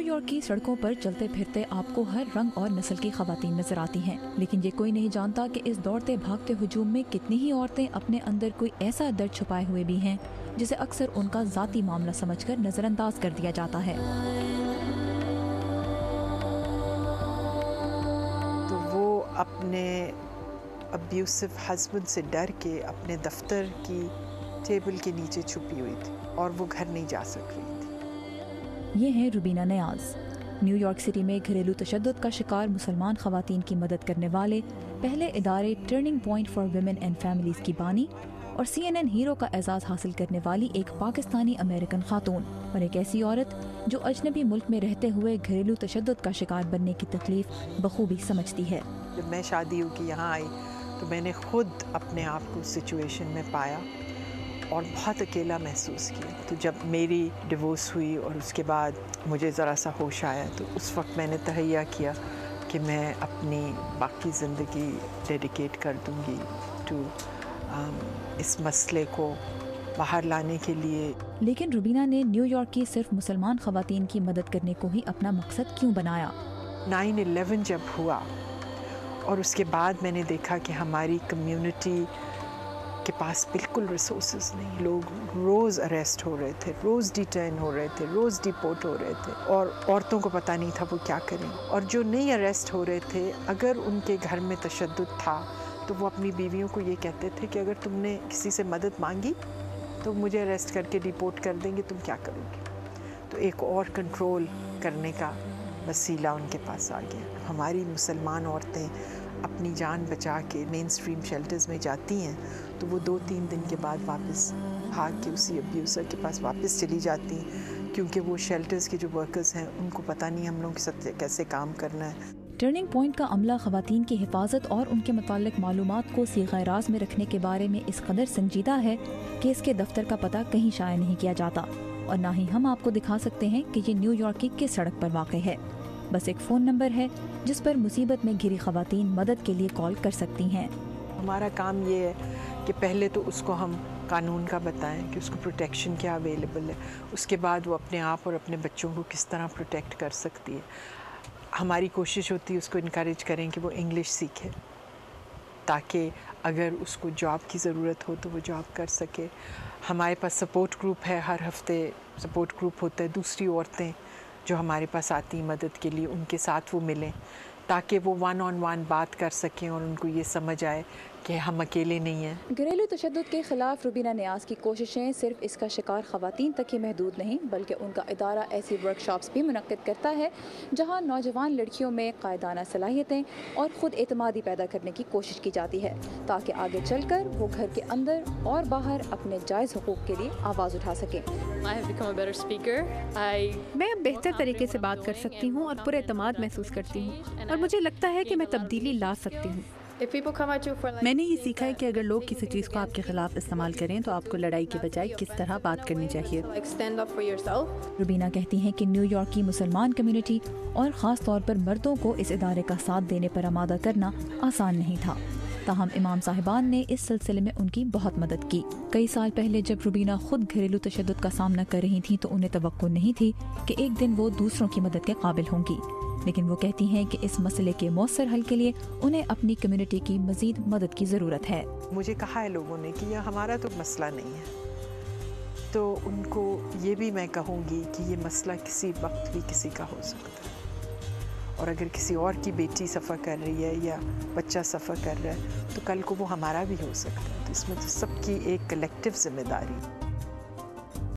York کی سڑکوں پر چلتے پھرتے آپ کو ہر رنگ اور نسل کی خواتین نظر آتی ہیں، لیکن یہ کوئی نہیں جانتا کہ اس دوڑتے بھاگتے ہجوم میں کتنی ہی عورتیں اپنے اندر کوئی ایسا درد چھپائے ہوئے بھی ہیں جسے اکثر ان کا ذاتی معاملہ سمجھ کر نظر انداز کر دیا جاتا ہے۔ تو وہ اپنے ابیوسو ہسبینڈ سے ڈر کے اپنے دفتر کی ٹیبل کے نیچے چھپی ہوئی تھی اور وہ گھر نہیں جا سک رہی تھی۔ یہ ہیں روبینہ نیاز، نیو یارک سٹی میں گھریلو تشدد کا شکار مسلمان خواتین کی مدد کرنے والے پہلے ادارے turning point for women and families کی بانی اور CNN ہیرو کا اعزاز حاصل کرنے والی ایک پاکستانی امریکن خاتون، اور ایک ایسی عورت جو اجنبی ملک میں رہتے ہوئے گھریلو تشدد کا شکار بننے کی تکلیف بخوبی سمجھتی ہے۔ جب میں شادی ہو کے یہاں آئی تو میں نے خود اپنے آپ کو سچویشن میں پایا اور بہت اکیلا محسوس کیا۔ تو جب میری ڈیورس ہوئی اور اس کے بعد مجھے ذرا سا ہوش آیا تو اس وقت میں نے تہیہ کیا کہ میں اپنی باقی زندگی ڈیڈیکیٹ کر دوں گی اس مسئلے کو باہر لانے کے لیے۔ لیکن روبینہ نے نیو یارک کی صرف مسلمان خواتین کی مدد کرنے کو ہی اپنا مقصد کیوں بنایا؟ 9/11 جب ہوا اور اس کے بعد میں نے دیکھا کہ ہماری کمیونٹی کے پاس بالکل ریسورسز نہیں، لوگ روز اریسٹ ہو رہے تھے، روز ڈیٹین ہو رہے تھے، روز ڈیپورٹ ہو رہے تھے، اور عورتوں کو پتہ نہیں تھا وہ کیا کریں، اور جو نہیں اریسٹ ہو رہے تھے اگر ان کے گھر میں تشدد تھا تو وہ اپنی بیویوں کو یہ کہتے تھے کہ اگر تم نے کسی سے مدد مانگی تو مجھے اریسٹ کر کے ڈیپورٹ کر دیں گے، تم کیا کرو گے؟ تو ایک اور کنٹرول کرنے کا وسیلہ ان کے پاس آ گیا۔ ہماری مسلمان عورتیں اپنی جان بچا کے مین اسٹریم شیلٹرز میں جاتی ہیں تو وہ 2-3 دن کے بعد واپس بھاگ کے اسی ابیوزر کے پاس واپس چلی جاتی ہیں، کیونکہ وہ شیلٹرز کے جو ورکرز ہیں ان کو پتہ نہیں ہم لوگوں کے ساتھ کیسے کام کرنا ہے۔ ٹرننگ پوائنٹ کا عملہ خواتین کی حفاظت اور ان کے متعلق معلومات کو صیغہ راز میں رکھنے کے بارے میں اس قدر سنجیدہ ہے کہ اس کے دفتر کا پتہ کہیں شائع نہیں کیا جاتا، اور نہ ہی ہم آپ کو دکھا سکتے ہیں کہ یہ نیو یارک کی کس سڑک پر واقع ہے۔ بس ایک فون نمبر ہے جس پر مصیبت میں گھری خواتین مدد کے لیے کال کر سکتی ہیں۔ ہمارا کام یہ ہے کہ پہلے تو اس کو ہم قانون کا بتائیں کہ اس کو پروٹیکشن کیا اویلیبل ہے، اس کے بعد وہ اپنے آپ اور اپنے بچوں کو کس طرح پروٹیکٹ کر سکتی ہے۔ ہماری کوشش ہوتی ہے اس کو انکریج کریں کہ وہ انگلش سیکھے تاکہ اگر اس کو جاب کی ضرورت ہو تو وہ جاب کر سکے۔ ہمارے پاس سپورٹ گروپ ہے، ہر ہفتے سپورٹ گروپ ہوتا ہے، دوسری عورتیں جو ہمارے پاس آتی ہیں مدد کے لیے ان کے ساتھ وہ ملیں تاکہ وہ 1-on-1 بات کر سکیں اور ان کو یہ سمجھ آئے کہ ہم اکیلے نہیں ہیں۔ گھریلو تشدد کے خلاف روبینہ نیاز کی کوششیں صرف اس کا شکار خواتین تک ہی محدود نہیں، بلکہ ان کا ادارہ ایسی ورک شاپس بھی منعقد کرتا ہے جہاں نوجوان لڑکیوں میں قائدانہ صلاحیتیں اور خود اعتمادی پیدا کرنے کی کوشش کی جاتی ہے تاکہ آگے چل کر وہ گھر کے اندر اور باہر اپنے جائز حقوق کے لیے آواز اٹھا سکیں۔ میں اب بہتر طریقے سے بات کر سکتی ہوں اور پر اعتماد محسوس کرتی ہوں، اور مجھے لگتا ہے کہ میں تبدیلی لا سکتی ہوں۔ میں نے یہ سیکھا ہے کہ اگر لوگ کسی چیز کو آپ کے خلاف استعمال کریں تو آپ کو لڑائی کے بجائے کس طرح بات کرنی چاہیے۔ روبینہ کہتی ہیں کہ نیو یارک کی مسلمان کمیونٹی اور خاص طور پر مردوں کو اس ادارے کا ساتھ دینے پر آمادہ کرنا آسان نہیں تھا، تاہم امام صاحبان نے اس سلسلے میں ان کی بہت مدد کی۔ کئی سال پہلے جب روبینہ خود گھریلو تشدد کا سامنا کر رہی تھیں تو انہیں توقع نہیں تھی کہ ایک دن وہ دوسروں کی مدد کے قابل ہوں گی، لیکن وہ کہتی ہیں کہ اس مسئلے کے مؤثر حل کے لیے انہیں اپنی کمیونٹی کی مزید مدد کی ضرورت ہے۔ مجھے کہا ہے لوگوں نے کہ یہ ہمارا تو مسئلہ نہیں ہے، تو ان کو یہ بھی میں کہوں گی کہ یہ مسئلہ کسی وقت بھی کسی کا ہو سکتا ہے، اور اگر کسی اور کی بیٹی سفر کر رہی ہے یا بچہ سفر کر رہا ہے تو کل کو وہ ہمارا بھی ہو سکتا ہے، تو اس میں تو سب کی ایک کلیکٹیو ذمہ داری۔